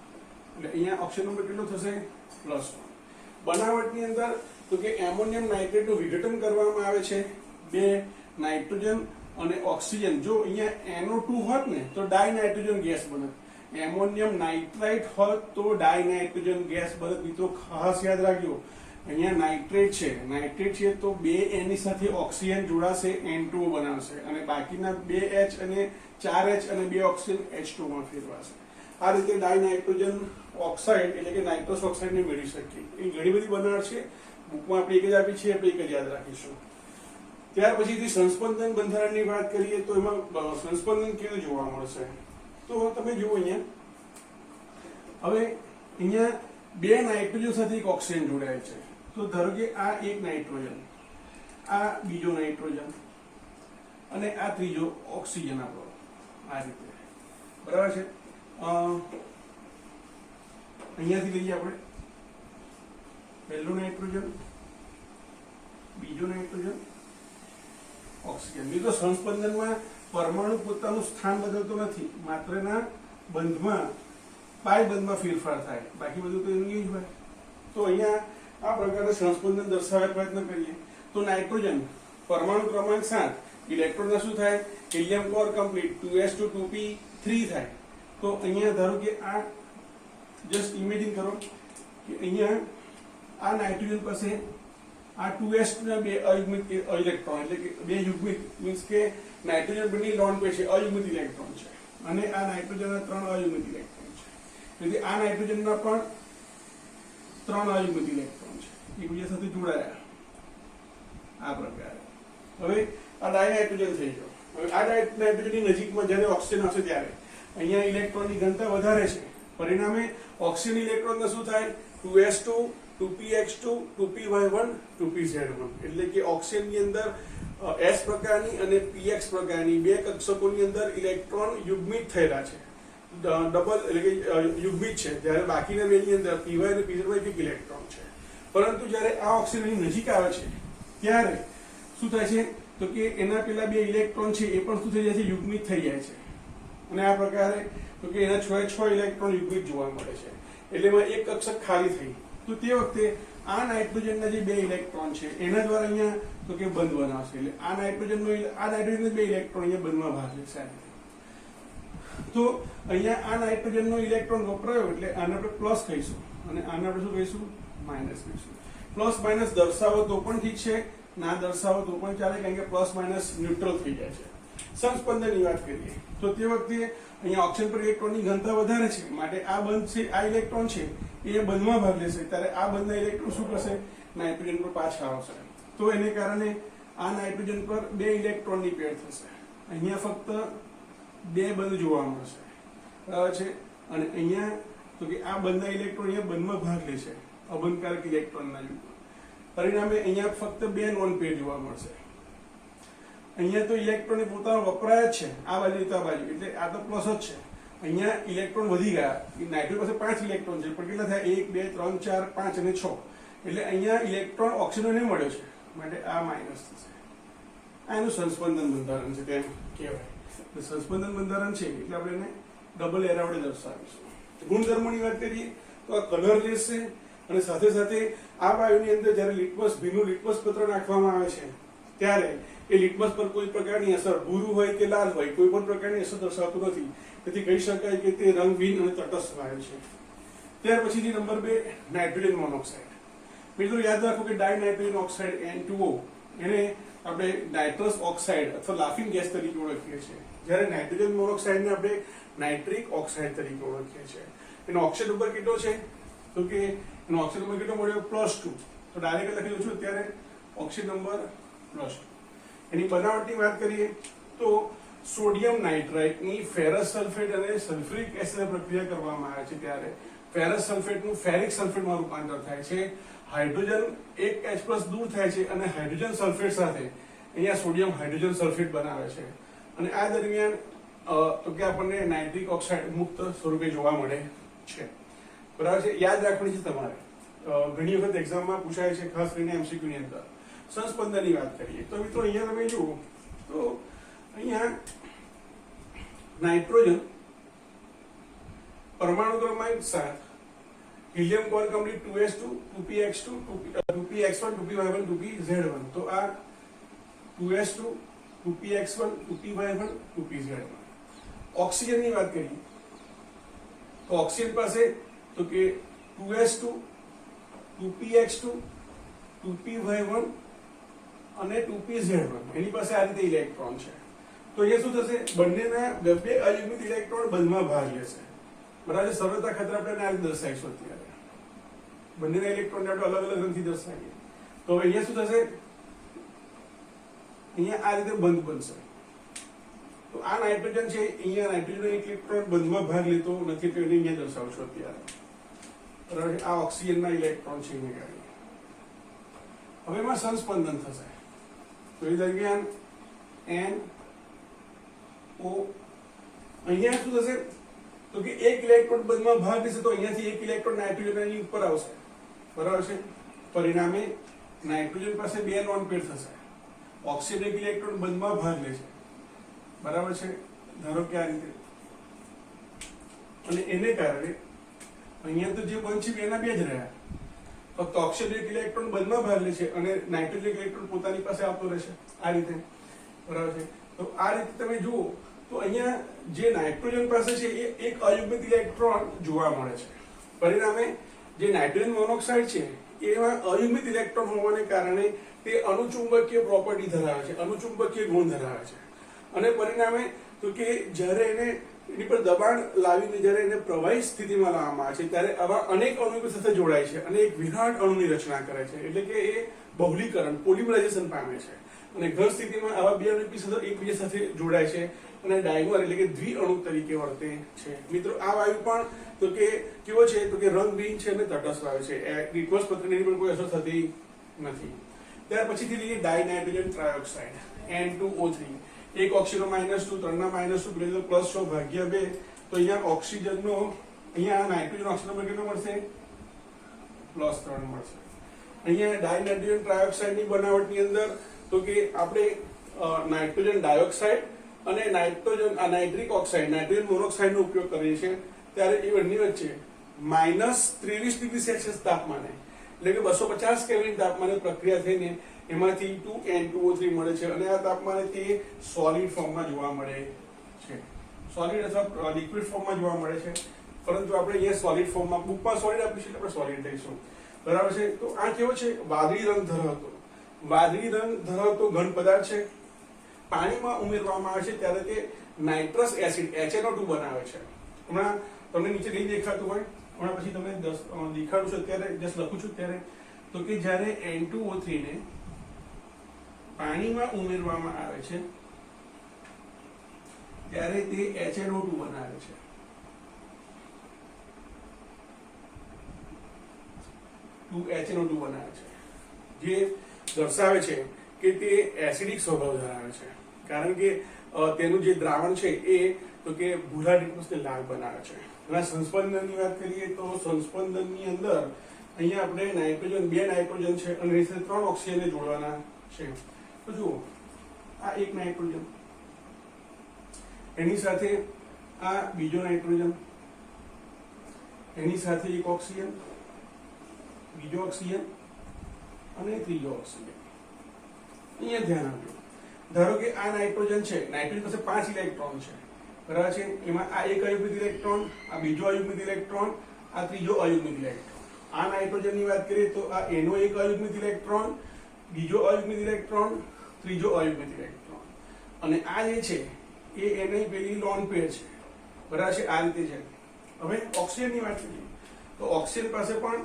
S1: એટલે અહીંયા ઓક્સિજન નંબર કેટલો થશે +1. બનાવટની અંદર તો કે એમોનિયમ નાઇટ્રેટનું વિઘટન કરવામાં આવે છે. 2 નાઇટ્રોજન અને ઓક્સિજન. જો અહીંયા NO2 હોત ને તો ડાયનાઇટ્રોજન ગેસ બને. એમોનિયમ નાઇટ્રાઇટ હોત તો ડાયનાઇટ્રોજન ગેસ બને. મિત્રો ખાસ યાદ રાખજો, અહીંયા નાઇટ્રેટ છે તો 2 N ની સાથે ઓક્સિજન જોડાશે, N2O બનાવશે અને બાકીના 2 H અને 4 H અને 2 ઓક્સિજન H2 માં ફેરવાશે. આ રીતે ડાયનાઇટ્રોજન ઓક્સાઇડ એટલે કે નાઇટ્રસ ઓક્સાઇડને મેળવી શકીએ. એ ઘણી બધી બનાવટ છે, બુકમાં આપણે એક જ આપી છે, આપણે એક જ યાદ રાખીશું. ત્યાર પછીથી સંસ્પંદન બંધારણની વાત કરીએ તો એમાં સંસ્પંદન કેવું જોવા મળશે. તો તમે જુઓ અહીંયા, હવે અહીંયા 2 નાઇટ્રોજન સાથે એક ઓક્સિજન જોડાયેલ છે. તો ધારો કે આ એક નાઇટ્રોજન, આ બીજો નાઇટ્રોજન અને આ ત્રીજો ઓક્સિજન આપણો, આ રીતે. બરાબર છે. અહીંયાથી લઈએ આપણે પહેલું નાઇટ્રોજન, બીજો નાઇટ્રોજન, ઓક્સિજન. બીજો સંસ્પંદનમાં પરમાણુ પોતાનું સ્થાન બદલતો નથી, માત્ર એના બંધમાં, પાય બંધમાં ફેરફાર થાય, બાકી બધું તો એનું જ હોય. તો અહીંયા આ પ્રકારે સંસ્પંદન દર્શાવવા પ્રયત્ન કરીએ તો નાઇટ્રોજન પરમાણુ ક્રમાંક 7, ઇલેક્ટ્રોનના શું થાય helium core complete 2s2 2p3 થાય. તો અહીંયા ધારો કે આ જસ્ટ ઇમેજિન કરો કે અહીંયા આ નાઇટ્રોજન પાસે આ 2s2 ના 2 અયુગ્મિત ઇલેક્ટ્રોન, એટલે કે 2 યુગ્મિત મીન્સ કે નાઇટ્રોજન બંને લોન પે છે, અયુગ્મિત ઇલેક્ટ્રોન છે અને આ નાઇટ્રોજનના 3 અયુગ્મિત ઇલેક્ટ્રોન છે. તેથી આ નાઇટ્રોજનના પણ 3 અયુગ્મિત ઇલેક્ટ્રોન છે, એકબીજા સાથે જોડાયા આ પ્રકારે. હવે આ ડાયનાઇટ્રોજન થઈ ગયો. હવે આ નાઇટ્રોજનની નજીકમાં જ્યારે ઓક્સિજન હશે ત્યારે અહીંયા ઇલેક્ટ્રોનની ઘનતા વધારે છે, પરિણામે ઓક્સિજન ઇલેક્ટ્રોનને શું થાય 2s2 2px2 2py1 2pz1. એટલે કે ઓક્સિજનની અંદર s પ્રકારની અને px પ્રકારની 2 કક્ષકોની અંદર ઇલેક્ટ્રોન યુગ્મિત થયેલા છે, ડબલ એટલે કે યુગ્મિત છે, જ્યારે બાકીના બેની અંદર py અને pzy એક ઇલેક્ટ્રોન છે. પરંતુ જ્યારે આ ઓક્સિજનની નજીક આવે છે ત્યારે શું થાય છે તો કે એના પેલા 2 ઇલેક્ટ્રોન છે એ પણ શું થઈ જાય છે યુગ્મિત થઈ જાય છે અને આ પ્રકારે તો કે એના 6 ઇલેક્ટ્રોન યુગ્મિત જોવા મળે છે. એટલે એમાં એક કક્ષક ખાલી થઈ. તો તે વખતે આ નાઇટ્રોજનના જે 2 ઇલેક્ટ્રોન છે એના દ્વારા અહીંયા તો કે બંધ બનાવશે. એટલે આ નાઇટ્રોજનના 2 ઇલેક્ટ્રોન અહીંયા બંધમાં ભાગ લેશે. તો અહીંયા આ નાઇટ્રોજનનો ઇલેક્ટ્રોન વપરાયો એટલે આને આપણે પ્લસ કહીશું અને આને આપણે શું કહીશું માઇનસ કહીશું. પ્લસ માઇનસ દર્શાવો તો પણ ઠીક છે, ના દર્શાવો તો પણ ચાલે, કારણ કે પ્લસ માઇનસ ન્યુટ્રલ થઈ જાય છે. સંસ્પંદનની વાત કરીએ તો તે વખતે અહીંયા ઓક્સિજન પર ઇલેક્ટ્રોનની ઘનતા વધારે છે, માટે આ બંધ છે, આ ઇલેક્ટ્રોન છે એ બંધમાં ભાગ લેશે, ત્યારે આ બંધના ઇલેક્ટ્રોન શું કરશે નાઇટ્રોજન પર પાછા આવશે. તો એને કારણે આ નાઇટ્રોજન પર 2 ઇલેક્ટ્રોનની પેર થશે. અહીંયા ફક્ત 2 બંધ જોવા મળશે, બરાબર છે. અને અહીંયા તો કે આ બંધના ઇલેક્ટ્રોન અહીંયા બંધમાં ભાગ લેશે અબંધકારક ઇલેક્ટ્રોનના યુગ્મ. પરિણામે અહીંયા ફક્ત 2 નોન પેર જોવા મળશે. અહીંયા તો ઇલેક્ટ્રોન પોતાનો વપરાય જ છે, આ બાજુ તો આ બાજુ, એટલે આ તો પ્લસ જ છે. અહીંયા ઇલેક્ટ્રોન વધી ગયા, નાઇટ્રોજન પાસે 5 ઇલેક્ટ્રોન છે પણ કેટલા થયા 1 2 3 4 5 અને 6. એટલે અહીંયા ઇલેક્ટ્રોન ઓક્સિજનને મળ્યો છે, માટે આ માઇનસ થશે. આ એનું સંસ્પંદન બંધારણ છે તેમ કહેવાય. સંસ્પંદન બંધારણ છે એટલે આપણે એને ડબલ એરા વડે દર્શાવીશું. ગુણધર્મોની વાત કરીએ તો આ કલરલેસ છે અને સાથે સાથે આ વાયુની અંદર જ્યારે ભીનું લિટમસ પત્ર નાખવામાં આવે છે ત્યારે એ લિટમસ પર કોઈ પ્રકારની અસર, ભૂરું હોય કે લાલ હોય, કોઈ પણ પ્રકારની અસર દર્શાવતું નથી. તેથી કહી શકાય કે તે રંગહીન અને તટસ્થ વાયુ છે. ત્યાર પછીથી નંબર 2 નાઇટ્રોજન મોનોક્સાઇડ. મિત્રો યાદ રાખો કે ડાયનાઇટ્રોજન ઓક્સાઇડ N2O એને આપણે નાઇટ્રસ ઓક્સાઇડ અથવા લાફિંગ ગેસ તરીકે ઓળખીએ છીએ, જ્યારે નાઇટ્રોજન મોનોક્સાઇડને આપણે નાઇટ્રિક ઓક્સાઇડ તરીકે ઓળખીએ છીએ. એનો ઓક્સાઇડ નંબર કેટલો છે તો કે એનો ઓક્સાઇડ નંબર કેટલો મળ્યો +2. તો ડાયરેક્ટ લખી દઉં છું અત્યારે ઓક્સાઇડ નંબર +2. એની બનાવટની વાત કરીએ તો સોડિયમ નાઇટ્રાઇટની ફેરસ સલ્ફેટ અને સલ્ફ્યુરિક એસિડ પ્રક્રિયા કરવામાં આવે છે ત્યારે ફેરસ સલ્ફેટનું ફેરિક સલ્ફેટમાં રૂપાંતર થાય છે. હાઇડ્રોજન એક H+ દૂર થાય છે અને હાઇડ્રોજન સલ્ફેટ સાથે અહીંયા સોડિયમ હાઇડ્રોજન સલ્ફેટ બનાવે છે અને આ દરમિયાન તો કે આપણને નાઇટ્રિક ઓક્સાઇડ મુક્ત સ્વરૂપે જોવા મળે છે. બરાબર છે, યાદ રાખવાની છે તમારે. ઘણી વખત એક્ઝામમાં પૂછાય છે, ખાસ કરીને MCQ ની અંદર. સંસ્પંદનની વાત કરીએ તો મિત્રો અહીંયા તમે જુઓ તો અહીંયા નાઇટ્રોજન પરમાણુ ક્રમાંક 7, helium core complete 2s2 2px2 2px1 2py1 2pz1. તો આ 2s2 2px1 2py1 2pz1. ઓક્સિજનની વાત કરીએ તો ઓક્સિજન પાસે તો કે 2s2 2px2 2py1 અને 2pz1 એની પાસે આ રીતે ઇલેક્ટ્રોન છે. તો એ શું થશે, બંનેના બે અયુગ્મિત ઇલેક્ટ્રોન બંધમાં ભાગ લેશે. બરાબર, સરળતા ખાતર આપણે આ રીતે દર્શાવીશું. અત્યારે બંનેના ઇલેક્ટ્રોનને આપણે અલગ અલગ રંગથી દર્શાવીએ તો અહીંયા શું થશે, અહીંયા આ રીતે બંધ બનશે. તો આ નાઇટ્રોજન છે, અહીંયા નાઇટ્રોજનનો ઇલેક્ટ્રોન બંધમાં ભાગ લેતો નથી તો એને અહીંયા દર્શાવશો અત્યારે. બરાબર, આ ઓક્સિજનના ઇલેક્ટ્રોન છે અહીંયા. હવે એમાં સંસ્પંદન થશે તો એ દરમિયાન NO અહીંયા શું થશે તો કે એક ઇલેક્ટ્રોન બંધમાં ભાગ લેશે તો અહીંયાથી એક ઇલેક્ટ્રોન નાઇટ્રોજનની ઉપર આવશે. બરાબર છે, પરિણામે નાઇટ્રોજન પાસે 2 લોન પેર થશે. ઓક્સિજન એક ઇલેક્ટ્રોન બંધમાં ભાગ લે છે. બરાબર છે, ધારો કે આ રીતે, અને એને કારણે અહીંયા તો જે બંધ છે એના 2 જ રહ્યા. ફક્ત ઓક્સિજન એક ઇલેક્ટ્રોન બંધમાં ભાગ લે છે અને નાઇટ્રોજન એક ઇલેક્ટ્રોન પોતાની પાસે આવતો રહેશે આ રીતે. બરાબર છે, તો આ રીતે તમે જુઓ તો અહીંયા જે નાઇટ્રોજન પાસે છે એ એક અયુગ્મિત ઇલેક્ટ્રોન જોવા મળે છે. પરિણામે જે નાઇટ્રોજન મોનોક્સાઇડ છે એમાં અયુગ્મિત ઇલેક્ટ્રોન હોવાને કારણે તે અણુચુંબકીય પ્રોપર્ટી ધરાવે છે, અણુચુંબકીય ગુણ ધરાવે છે. અને પરિણામે તો કે જ્યારે એને એની પર દબાણ લાવીને જ્યારે એને પ્રવાહી સ્થિતિમાં લાવવામાં આવે છે ત્યારે આવા અનેક અણુઓ સાથે જોડાય છે અને એક વિરાટ અણુની રચના કરે છે. એટલે કે એ બહુલીકરણ પોલિમરાઇઝેશન પામે છે અને ઘન સ્થિતિમાં આવા 2 અણુ એકબીજા સાથે જોડાય છે અને ડાયમર એટલે કે દ્વિઅણુ તરીકે વર્તે છે. મિત્રો આ વાયુ પણ તો કે કેવો છે તો કે રંગહીન છે અને તટસ્થ વાયુ છે. રિક્વસ્ટ પત્રની પર કોઈ અસર થતી નથી. ત્યાર પછીથી લઈએ ડાયનાઇટ્રોજન ટ્રાયોક્સાઇડ N2O3. એક ઓક્સિજન -2 ત્રણના -2 +6 ભાગ્યા 2. તો અહીંયા ઓક્સિજનનો અહીંયા નાઇટ્રોજન ઓક્સિજન નંબર કેટલો મળશે +3 મળશે. અહીંયા ડાયનાઇટ્રોજન ટ્રાયોક્સાઇડની બનાવટની અંદર તો કે આપણે નાઇટ્રોજન ડાયોક્સાઇડ અને નાઇટ્રિક ઓક્સાઇડ નાઇટ્રોજન મોનોક્સાઇડનો ઉપયોગ કરીએ છીએ ત્યારે એ બંને વચ્ચે -23°C તાપમાને એટલે કે 250 કેલ્વિન તાપમાને પ્રક્રિયા થઈને એમાંથી 2N2O3 મળે છે અને આ તાપમાને તે સોલિડ ફોર્મમાં જોવા મળે છે. સોલિડ અથવા લિક્વિડ ફોર્મમાં જોવા મળે છે, પરંતુ આપણે અહીંયા સોલિડ ફોર્મમાં બુકમાં સોલિડ આપીશું એટલે આપણે સોલિડ લઈશું. બરાબર છે, તો આ કેવો છે, વાદળી રંગ ધરાવતો ઘન પદાર્થ છે. પાણીમાં ઉમેરવામાં આવે છે ત્યારે તે નાઇટ્રસ એસિડ HNO2 બનાવે છે. હમણાં તમને નીચે નહીં દેખાતું હોય, હમણાં પછી તમને દેખાડું છું, અત્યારે જસ્ટ લખું છું ત્યારે તો કે જ્યારે N2O3 ને પાણીમાં ઉમેરવામાં આવે છે ત્યારે તે HNO2 બનાવે છે. HNO2 બનાવે છે જે દર્શાવે છે કે તે એસિડિક સ્વભાવ ધરાવે છે, કારણ કે તેનું જે દ્રાવણ છે એ તો કે ભૂરા લિટમસને લાલ બનાવે છે. અને સંસ્પંદનની વાત કરીએ તો સંસ્પંદનની અંદર અહીંયા આપણે નાઇટ્રોજન 2 નાઇટ્રોજન છે અને એની સાથે 3 ઓક્સિજનને જોડવાના છે. તો જુઓ આ એક નાઇટ્રોજન, એની સાથે આ બીજો નાઇટ્રોજન, એની સાથે એક ઓક્સિજન, બીજો ઓક્સિજન અને ત્રીજો ઓક્સિજન. અહીંયા ધ્યાન આપજો, ધારો કે આ નાઇટ્રોજન છે, નાઇટ્રોજન પાસે 5 ઇલેક્ટ્રોન છે. બરાબર છે, એમાં આ એક અયુગ્મિત ઇલેક્ટ્રોન, આ બીજો અયુગ્મિત ઇલેક્ટ્રોન, આ ત્રીજો અયુગ્મિત ઇલેક્ટ્રોન. આ નાઇટ્રોજનની વાત કરીએ તો આ એનો એક અયુગ્મિત ઇલેક્ટ્રોન, બીજો અયુગ્મિત ઇલેક્ટ્રોન, ત્રીજો અયુગ્મિત ઇલેક્ટ્રોન, અને આ જે છે એ એની પેલી લોન પેર છે, બરાબર છે, આ રીતે છે. હવે ઓક્સિજનની વાત કરીએ તો ઓક્સિજન પાસે પણ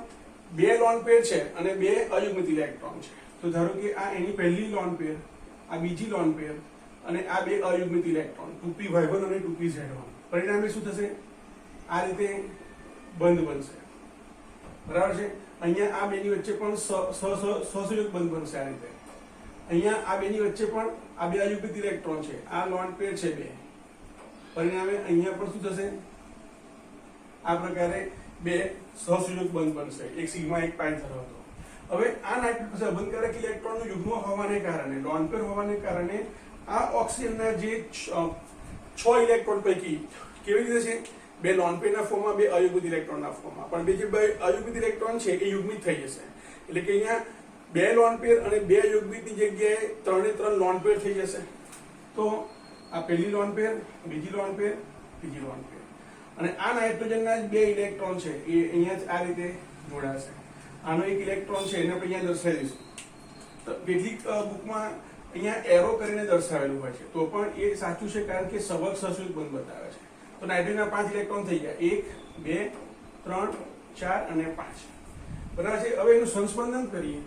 S1: બે લોન પેર છે અને બે અયુગ્મિત ઇલેક્ટ્રોન છે. તો ધારો કે આ એની પહેલી લોન પેર, આ બીજી લોન પેર અને આ બે અયુગ્મિત ઇલેક્ટ્રોન 2p y1 અને 2pz1. પરિણામે શું થશે? આ રીતે બંધ બનશે, બરાબર છે. અહીંયા આ બેની વચ્ચે પણ સહસંયોજક બંધ બનશે આ રીતે. અહીંયા આ બેની વચ્ચે પણ આ બે અયુગ્મિત ઇલેક્ટ્રોન છે, આ લોન પેર છે બે, પરિણામે અહીંયા પણ શું થશે? આ પ્રકારે બે સહસંયોજક બંધ બનશે, એક સિગ્મા એક પાઈ ધરાવતો. હવે આ નાઇટ્રોજન અબંધકારક ઇલેક્ટ્રોનનું યુગ્મ હોવાને કારણે, લોન પેર હોવાને કારણે આ ઓક્સિજનના જે 6 ઇલેક્ટ્રોન પૈકી કેવી રીતે છે? બે લોન પેરના ફોર્મમાં, બે અયુગ્મિત ઇલેક્ટ્રોનના ફોર્મમાં, પણ બે જે બે અયુગ્મિત ઇલેક્ટ્રોન છે એ યુગ્મિત થઈ જશે. એટલે કે અહીંયા બે લોન પેર અને બે યુગ્મિતની જગ્યાએ 3 લોન પેર થઈ જશે. તો આ પહેલી લોન પેર, બીજી લોન પેર, ત્રીજી લોન પેર, અને આ નાઇટ્રોજનના બે ઇલેક્ટ્રોન છે એ અહીંયા જ આ રીતે જોડાશે. આનો એક ઇલેક્ટ્રોન છે એને આપણે અહીંયા દર્શાવી દઈશું. તો કેટલીક બુકમાં અહીંયા એરો કરીને દર્શાવેલું હોય છે, તો પણ એ સાચું છે કારણ કે સવર્ગ સહસંયોજક બંધ બતાવે છે. તો નાઇટ્રોજનના 5 ઇલેક્ટ્રોન થઈ ગયા, 1 2 3 4 અને 5, બરાબર છે. હવે એનું સંસ્પંદન કરીએ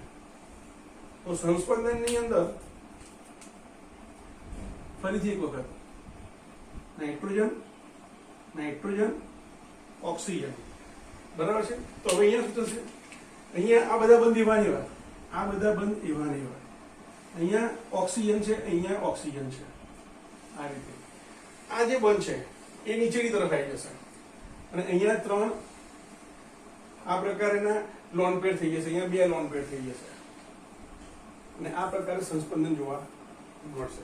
S1: તો સંસ્પંદનની અંદર ફરીથી એક વખત નાઇટ્રોજન, નાઇટ્રોજન, ઓક્સિજન, બરાબર છે. તો હવે અહીંયા શું થશે? અહીંયા આ બધા બંધ એવા ને એવા, આ બધા બંધ એવા ને એવા. અહીંયા ઓક્સિજન છે, અહીંયા ઓક્સિજન છે, આ રીતે. આ જે બંધ છે એ નીચેની તરફ આવી જશે અને અહીંયા 3 આ પ્રકારના લોન પેર થઈ જશે, અહીંયા 2 લોન પેર થઈ જશે અને આ પ્રકારે સંસ્પંદન જોવા મળશે.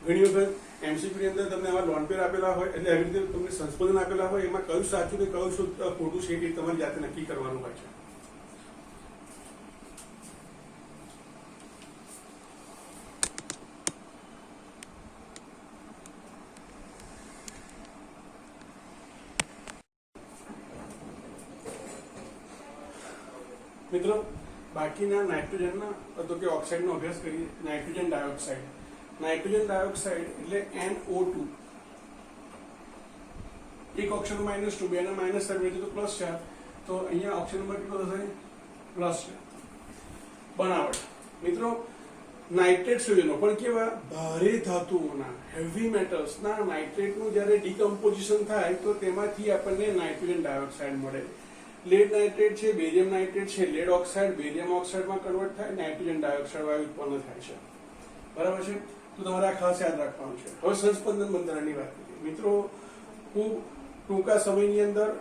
S1: ઘણી વખત એમસીક્યુ ની અંદર તમને આવા લોન પેર આપેલા હોય, એટલે આવી રીતે તમને સંસ્પંદન આપેલા હોય, એમાં કયું સાચું કે કયું ખોટું છે એ તમારી જાતે નક્કી કરવાનું હોય છે. મિત્રો, બાકીના નાઇટ્રોજનના તો કે ઓક્સાઇડનો અભ્યાસ કરીએ. નાઇટ્રોજન ડાયોક્સાઇડ, નાઇટ્રોજન ડાયોક્સાઇડ એટલે NO2. એક ઓક્સિજન -2, બેના માઇનસ સાઈડ તો પ્લસ ચાર્જ, તો અહીંયા ઓક્સિજન નંબર કેટલો થશે? પ્લસ. બનાવટ મિત્રો, નાઇટ્રેટ સંયોજનો પણ કેવા? ભારે ધાતુઓના, હેવી મેટલ્સના નાઇટ્રેટનું જ્યારે ડિકમ્પોઝિશન થાય તો તેમાંથી આપણને નાઇટ્રોજન ડાયોક્સાઇડ મળે. લેડ નાઇટ્રેટ છે, બેરિયમ નાઇટ્રેટ છે, લેડ ઓક્સાઇડ બેરિયમ ઓક્સાઇડમાં કન્વર્ટ થાય, નાઇટ્રોજન ડાયોક્સાઇડ વાયુ ઉત્પન્ન થાય છે, બરાબર છે. તો તમારે આ ખાસ યાદ રાખવાનું છે. હવે સંસ્પંદન બંધારણની વાત કરીએ. મિત્રો, ખૂબ ટૂંકા સમયની અંદર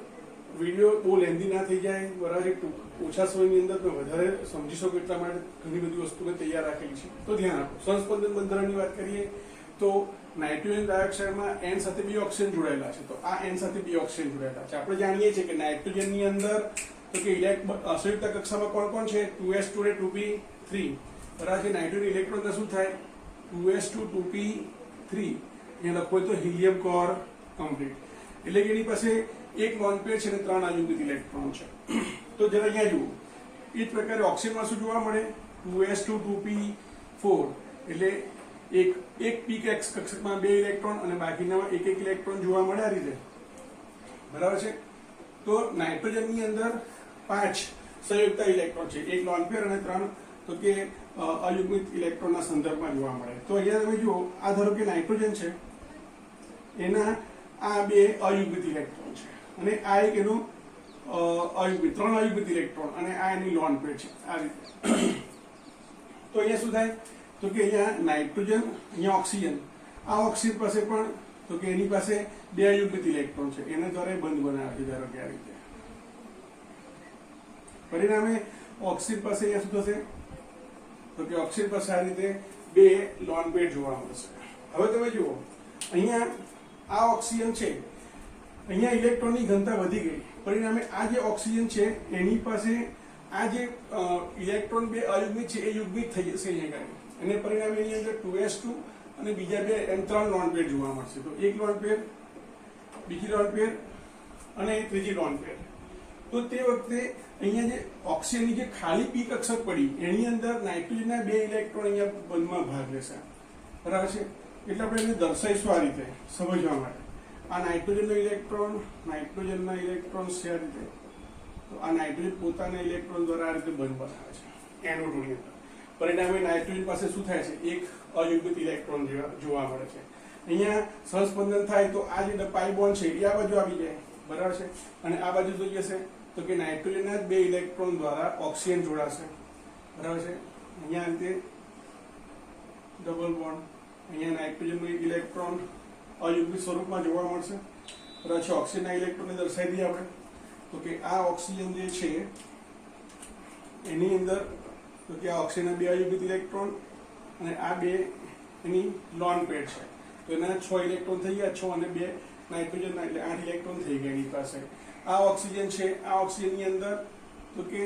S1: વિડીયો બહુ લેન્ધી ના થઈ જાય, બરાબર, ઓછા સમયની અંદર તમે વધારે સમજી શકો એટલા માટે ઘણી બધી વસ્તુ મેં તૈયાર રાખેલી છે, તો ધ્યાન આપો. સંસ્પંદન બંધારણની વાત કરીએ તો નાઇટ્રોજન ડાયોક્સાઇડમાં N સાથે 2 ઓક્સિજન જોડાયેલા છે, તો આ N સાથે 2 ઓક્સિજન જોડાયેલા છે. આપણે જાણીએ છીએ કે નાઇટ્રોજનની અંદર તો કે સંયુક્ત કક્ષામાં કોણ કોણ છે? 2s2 અને 2p3, બરાબર છે. નાઇટ્રોજન ઇલેક્ટ્રોન શું થાય? 2s2 2p3, અહીંયા લખો તો હિલિયમ કોર કમ્પ્લીટ, એટલે કે એની પાસે એક લોન પેર છે અને 3 અયુગ્મિત ઇલેક્ટ્રોન છે. તો જરા અહીંયા જુઓ, એ જ પ્રકારે ઓક્સિજનમાં શું જોવા મળે? 2s2 2p4, એટલે એક p કક્ષકમાં 2 ઇલેક્ટ્રોન અને બાકીનામાં એક ઇલેક્ટ્રોન જોવા મળે આ રીતે, બરાબર છે. તો નાઇટ્રોજનની અંદર 5 સંયુક્ત ઇલેક્ટ્રોન છે, એક લોન પેર અને 3 તો કે અયુગ્મિત ઇલેક્ટ્રોનના સંદર્ભમાં જોવા મળે. તો અહીંયા તમે જુઓ, આ ધારો કે નાઇટ્રોજન છે, એના આ 2 અયુગ્મિત ઇલેક્ટ્રોન છે અને આ એક એનું અયુગ્મિત 3 અયુગ્મિત ઇલેક્ટ્રોન અને આ એની લોન પેર છે, આ રીતે. તો અહીંયા શું થાય? તો કે અહીંયા નાઇટ્રોજન, અહીંયા ઓક્સિજન, આ ઓક્સિજન પાસે પણ તો કે એની પાસે 2 અયુગ્મિત ઇલેક્ટ્રોન છે, એને દ્વારા બંધ બનાવે છે, ધારો કે આ રીતે. પરિણામે ઓક્સિજન પાસે અહીંયા શું થશે? તો કે ઓક્સિજન પાસે આ રીતે 2 લોન પેર જોવા મળશે. હવે તમે જુઓ, અહીંયા આ ઓક્સિજન છે, અહીંયા ઇલેક્ટ્રોનની ઘનતા વધી ગઈ, પરિણામે આ જે ઓક્સિજન છે એની પાસે આ જે ઇલેક્ટ્રોન 2 અયુગ્મિત છે એ યુગ્મિત થઈ જશે અહીંયા આગળ, અને પરિણામે એની અંદર 2s2 અને બીજા 2 એમ 3 લોન પેર જોવા મળશે. તો એક લોન પેર, બીજી લોન પેર અને ત્રીજી લોન પેર. તો તે વખતે અહીંયા જે ઓક્સિજનની જે ખાલી પી કક્ષક પડી એની અંદર નાઇટ્રોજનના 2 ઇલેક્ટ્રોન અહીંયા બંધમાં ભાગ લેશે, બરાબર છે. એટલે આપણે એને દર્શાવીશું આ રીતે સમજવા માટે. આ નાઇટ્રોજનનો ઇલેક્ટ્રોન છે આ રીતે. તો આ નાઇટ્રોજન પોતાના ઇલેક્ટ્રોન દ્વારા આ રીતે બંધ બનાવે છે NO2 ની અંદર. પરિણામે નાઇટ્રોજન પાસે શું થાય છે? એક અયુગ્મિત ઇલેક્ટ્રોન જોવા મળે છે. અહીંયા સહસ્પંદન થાય તો આ જે પાઈ બોન્ડ છે એ આ બાજુ આવી જાય, બરાબર છે. અને આ બાજુ શું જશે? તો કે નાઇટ્રોજનના 2 ઇલેક્ટ્રોન દ્વારા ઓક્સિજન જોડાશે, બરાબર છે. અહીંયા અંતે ડબલ બોન્ડ, અહીંયા નાઇટ્રોજનનો એક ઇલેક્ટ્રોન અયુગ્મિત સ્વરૂપમાં જોવા મળશે, બરાબર છે. ઓક્સિજનના ઇલેક્ટ્રોનને દર્શાવી દઈએ આપણે. તો કે આ ઓક્સિજન જે છે એની અંદર તો કે આ ઓક્સિજનના 2 અયુગ્મિત ઇલેક્ટ્રોન અને આ 2 એની લોન પેર છે. તો એના 6 ઇલેક્ટ્રોન થઈ ગયા, 6 અને 2 નાઇટ્રોજનના એટલે 8 ઇલેક્ટ્રોન થઈ ગયા એની પાસે. આ ઓક્સિજન છે, આ ઓક્સિજનની અંદર તો કે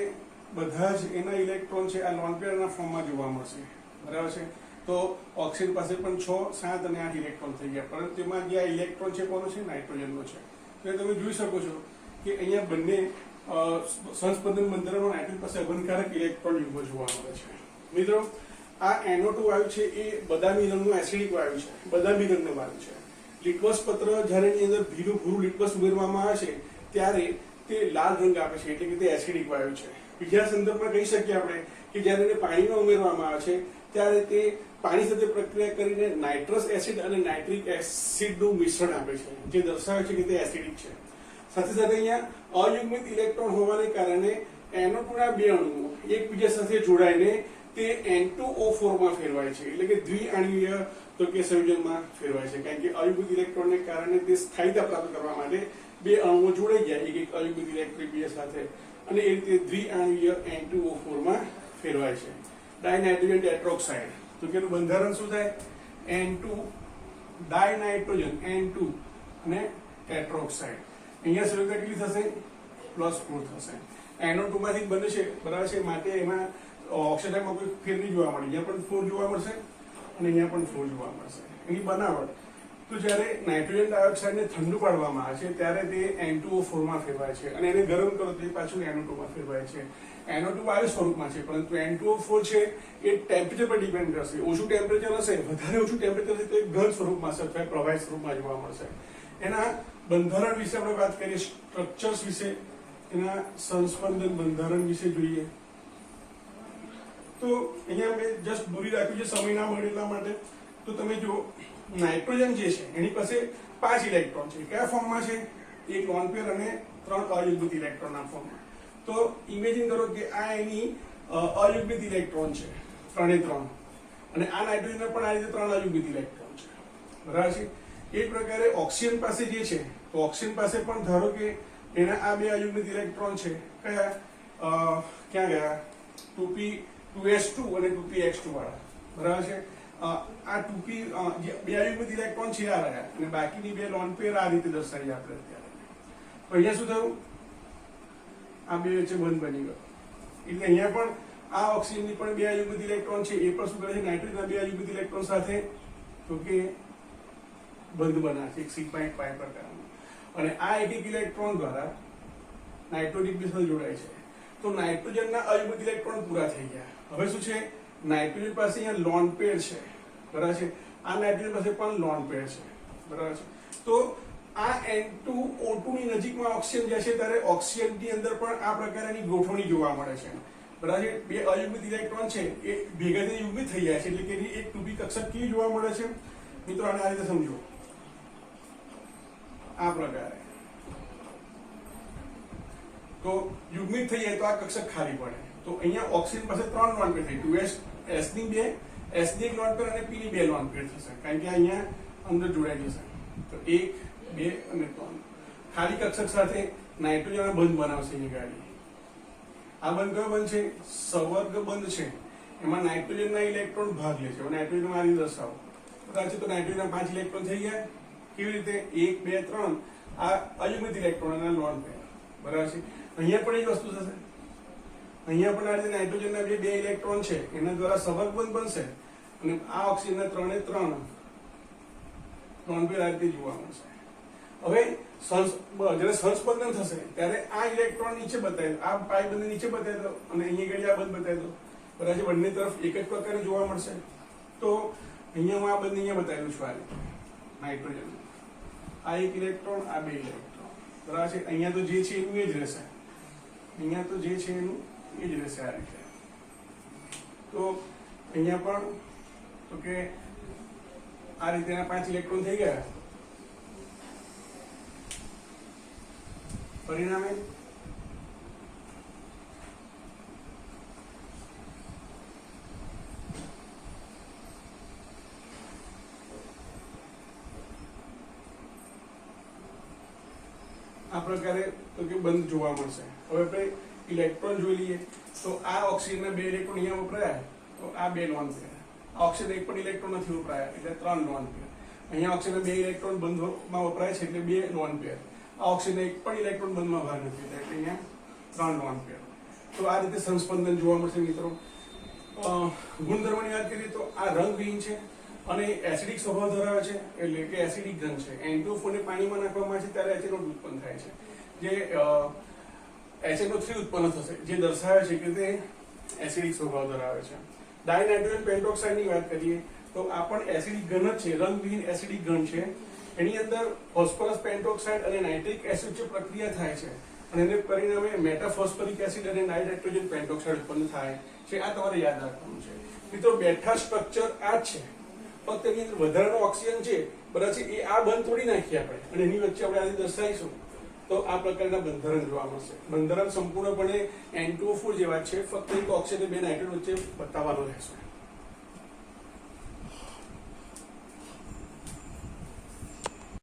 S1: બધા જ એના ઇલેક્ટ્રોન છે આ લોન પેરના ફોર્મમાં જોવા મળશે, બરાબર છે. તો ઓક્સિજન પાસે પણ 6, 7 અને 8 ઇલેક્ટ્રોન થઈ ગયા, પરંતુ એમાં જે આ ઇલેક્ટ્રોન છે કોનો છે? નાઇટ્રોજનનો છે. તો તમે જોઈ શકો છો કે અહીંયા બંને સહસ્પંદન બંધારણમાં નાઇટ્રોજન પાસે અબંધકારક ઇલેક્ટ્રોન યુગ્મ જોવા મળે છે. મિત્રો, આ NO2 વાયુ છે એ બદામી રંગનું એસિડિક વાયુ છે, બદામી રંગનું વાયુ છે. લિટમસ પત્ર જ્યારે એની અંદર ભૂરું લિટમસ ઉમેરવામાં આવે છે ત્યારે તે લાલ રંગ આપે છે, એટલે કે તે એસિડિક વાયુ છે. બીજા સંદર્ભમાં કહી શકીએ આપણે કે જ્યારે એને પાણીમાં ઉમેરવામાં આવે છે ત્યારે તે પાણી સાથે પ્રક્રિયા કરીને નાઇટ્રસ એસિડ અને નાઇટ્રિક એસિડનું મિશ્રણ આપે છે, જે દર્શાવે છે કે તે એસિડિક છે. સાથે સાથે અહીંયા અયુગ્મિત ઇલેક્ટ્રોન હોવાને કારણે NO2 ના 2 અણુઓ એકબીજા સાથે જોડાઈને તે N2O4 માં ફેરવાય છે, એટલે કે દ્વિઆણ્વીય તો કે સંયોજનમાં ફેરવાય છે. કારણ કે અયુગ્મિત ઇલેક્ટ્રોનને કારણે તે સ્થાયીતા પ્રાપ્ત કરવા માટે 2 અણુઓ જોડાઈ જાય એક અયુગ્મિત ઇલેક્ટ્રોન બીજા સાથે, અને એ રીતે દ્વિઆણ્વીય N2O4 માં ફેરવાય છે. ડાયનાઇટ્રોજન ટેટ્રોક્સાઇડ તો કે એનું બંધારણ શું થાય? N2 ડાયનાઇટ્રોજન N2 અને ટેટ્રોક્સાઇડ. અહીંયા સંયોજકતા કેટલી થશે? +4 થશે. NO2 માંથી બને છે, બરાબર છે. માટે એમાં ઓક્સિજનમાં કોઈ ફેર નહીં જોવા મળે. અહીંયા પણ 4 જોવા મળશે અને અહીંયા પણ 4 જોવા મળશે. એની બનાવટ તો જ્યારે નાઇટ્રોજન ડાયોક્સાઇડને ઠંડુ પાડવામાં આવે છે ત્યારે તે N2O4 માં ફેરવાય છે, અને એને ગરમ કરો તો એ પાછું NO2 માં ફેરવાય છે. NO2 વાયુ સ્વરૂપમાં છે, પરંતુ N2O4 છે એ ટેમ્પરેચર પર ડિપેન્ડ કરશે. ઓછું ટેમ્પરેચર હશે, વધારે ઓછું ટેમ્પરેચર હશે તો એ ઘન સ્વરૂપમાં હશે અથવા પ્રવાહી સ્વરૂપમાં જોવા મળશે. એના બંધારણ વિશે આપણે વાત કરીએ, સ્ટ્રક્ચર્સ વિશે, એના સંસ્પંદન બંધારણ વિશે જોઈએ. તો અહીંયા મેં જસ્ટ દૂરી રાખ્યું છે સમય ના મળે એટલા માટે. તો તમે જો નાઇટ્રોજન જે છે એની પાસે 5 ઇલેક્ટ્રોન છે. કયા ફોર્મમાં છે? એક લોન પેર અને 3 અયુગ્મિત ઇલેક્ટ્રોનના ફોર્મમાં. તો ઇમેજિન કરો કે આ એની અયુગ્મિત ઇલેક્ટ્રોન છે 3 એ 3, અને આ નાઇટ્રોજનના પણ આ રીતે 3 અયુગ્મિત ઇલેક્ટ્રોન છે, બરાબર છે. એ પ્રકારે ઓક્સિજન પાસે જે છે, તો ઓક્સિજન પાસે પણ ધારો કે એના આ 2 અયુગ્મિત ઇલેક્ટ્રોન છે. કયા? ક્યાં ગયા? 2p2s2 અને 2px2 વાળા, બરાબર છે. આ 2p જે 2 અયુગ્મિત ઇલેક્ટ્રોન છે આ રહ્યા, અને બાકીની 2 લોન પેર આ રીતે દર્શાવી આપણે અત્યારે. તો અહીંયા શું થયું? આ 2 વચ્ચે બંધ બની ગયો. એટલે અહીંયા પણ આ ઓક્સિજનની પણ 2 અયુગ્મિત ઇલેક્ટ્રોન છે, એ પણ શું કરે છે? નાઇટ્રોજનના 2 અયુગ્મિત ઇલેક્ટ્રોન સાથે તો કે બંધ બનાવશે એક સિગ્મા પાઈ પ્રકારનું, અને આ એક ઇલેક્ટ્રોન દ્વારા નાઇટ્રોજન બી સાથે જોડાય છે. તો નાઇટ્રોજનના અયુગ્મિત ઇલેક્ટ્રોન પૂરા થઈ ગયા. હવે શું છે? નાઇટ્રોજન પાસે અહીંયા લોન પેર છે, બરાબર છે. આ નાઇટ્રોજન પાસે પણ લોન પેર છે, બરાબર છે. તો આ N2O2 ની નજીકમાં ઓક્સિજન જાય છે ત્યારે ઓક્સિજનની અંદર પણ આ પ્રકારની ગોઠવણી જોવા મળે છે, બરાબર છે. 2 અયુગ્મિત ઇલેક્ટ્રોન છે એ ભેગા થઈને યુગ્મિત થઈ જાય છે, એટલે કે એની એક 2p કક્ષક કેવી જોવા મળે છે? મિત્રો, આને આ રીતે સમજો. આ પ્રકારે તો યુગ્મિત થઈ જાય તો આ કક્ષક ખાલી પડે. તો અહીંયા ઓક્સિજન પાસે 3 લોન પેર થઈ, 2s s ની 2, s ની 1 લોન પેર અને p ની 2 લોન પેર થશે, કારણ કે અહીંયા અંદર જોડાઈ જશે. તો 1, 2 અને 3 ખાલી કક્ષક સાથે નાઇટ્રોજન બંધ બનાવશે એ ગાડી. આ બંધ કયો બંધ છે? સવર્ગ બંધ છે. એમાં નાઇટ્રોજનના ઇલેક્ટ્રોન ભાગ લે છે. નાઇટ્રોજન આ રીતે દર્શાવો, બરાબર છે. તો નાઇટ્રોજનના 5 ઇલેક્ટ્રોન થઈ ગયા. કેવી રીતે? 1, 2, 3 આ અયુગ્મિત ઇલેક્ટ્રોન અને લોન પેર, બરાબર છે. અહીંયા પણ એ જ વસ્તુ થશે. અહીંયા પણ આ રીતે નાઇટ્રોજનના 2 ઇલેક્ટ્રોન છે એના દ્વારા સવર્ગ બંધ બનશે, અને આ ઓક્સિજનના 3 એ 3 લોન પેર આ રીતે જોવા મળશે. હવે જ્યારે સંસ્પંદન થશે ત્યારે આ ઇલેક્ટ્રોન નીચે બતાવી દો, આ પાઈ બંને નીચે બતાવી દો અને અહીંયા આગળ આ બંધ બતાવી દો, બરાબર છે? બંને તરફ એક જ પ્રકારે જોવા મળશે. તો અહીંયા હું આ બંને અહીંયા બતાવેલું છું, આ નાઇટ્રોજન, આ એક ઇલેક્ટ્રોન, આ બે ઇલેક્ટ્રોન, બરાબર છે? અહીંયા તો જે છે એનું એ જ રહેશે, અહીંયા તો જે છે એનું એ જ રહેશે આ રીતે. તો અહીંયા પણ તો કે આ રીતે 5 ઇલેક્ટ્રોન થઈ ગયા. પરિણામે આ પ્રકારે તો કે બંધ જોવા મળશે. હવે આપણે ઇલેક્ટ્રોન જોઈ લઈએ. તો આ ઓક્સિજનના 2 ઇલેક્ટ્રોન અહીંયા વપરાયા, તો આ 2 લોન પેર. આ ઓક્સિજન એક પણ ઇલેક્ટ્રોન નથી વપરાયા એટલે 3 લોન પેર. અહીંયા ઓક્સિજનના 2 ઇલેક્ટ્રોન બંધમાં વપરાય છે એટલે 2 લોન પેર. આ ઓક્સિજન એક પણ ઇલેક્ટ્રોન બંધમાં ભાગ નથી એટલે અહીંયા 3 લોન પેર. તો આ રીતે સંસ્પંદન જોવા મળશે મિત્રો. ગુણધર્મની વાત કરીએ તો આ રંગવિહીન છે અને એસિડિક સ્વભાવ ધરાવે છે, એટલે કે એસિડિક ઘન છે. N2O4 ને પાણીમાં નાખવામાં આવે છે ત્યારે HNO ઉત્પન્ન થાય છે, જે HNO3 ઉત્પન્ન થશે, જે દર્શાવે છે કે તે એસિડિક સ્વભાવ ધરાવે છે. ડાયનાઇટ્રોજન પેન્ટોક્સાઇડની વાત કરીએ તો આ પણ એસિડિક ઘન જ છે, રંગવિહીન એસિડિક ઘન છે. એની અંદર ફોસ્ફરસ પેન્ટોક્સાઇડ અને નાઇટ્રિક એસિડ જે પ્રક્રિયા થાય છે અને એને પરિણામે મેટાફોસ્ફરિક એસિડ અને નાઇટ્રોજન પેન્ટોક્સાઇડ ઉત્પન્ન થાય છે. આ તમારે યાદ રાખવાનું છે મિત્રો. બેઠા સ્ટ્રક્ચર આ જ છે, ફક્ત એની અંદર વધારાનો ઓક્સિજન છે, બરાબર છે? એ આ બંધ તોડી નાખીએ આપણે અને એની વચ્ચે આપણે આજે દર્શાવીશું તો આ પ્રકારના બંધારણ જોવા મળશે. બંધારણ સંપૂર્ણપણે N2O4 જેવા છે, ફક્ત એક ઓક્સિજન 2 નાઇટ્રોજન વચ્ચે બતાવવાનો રહેશે.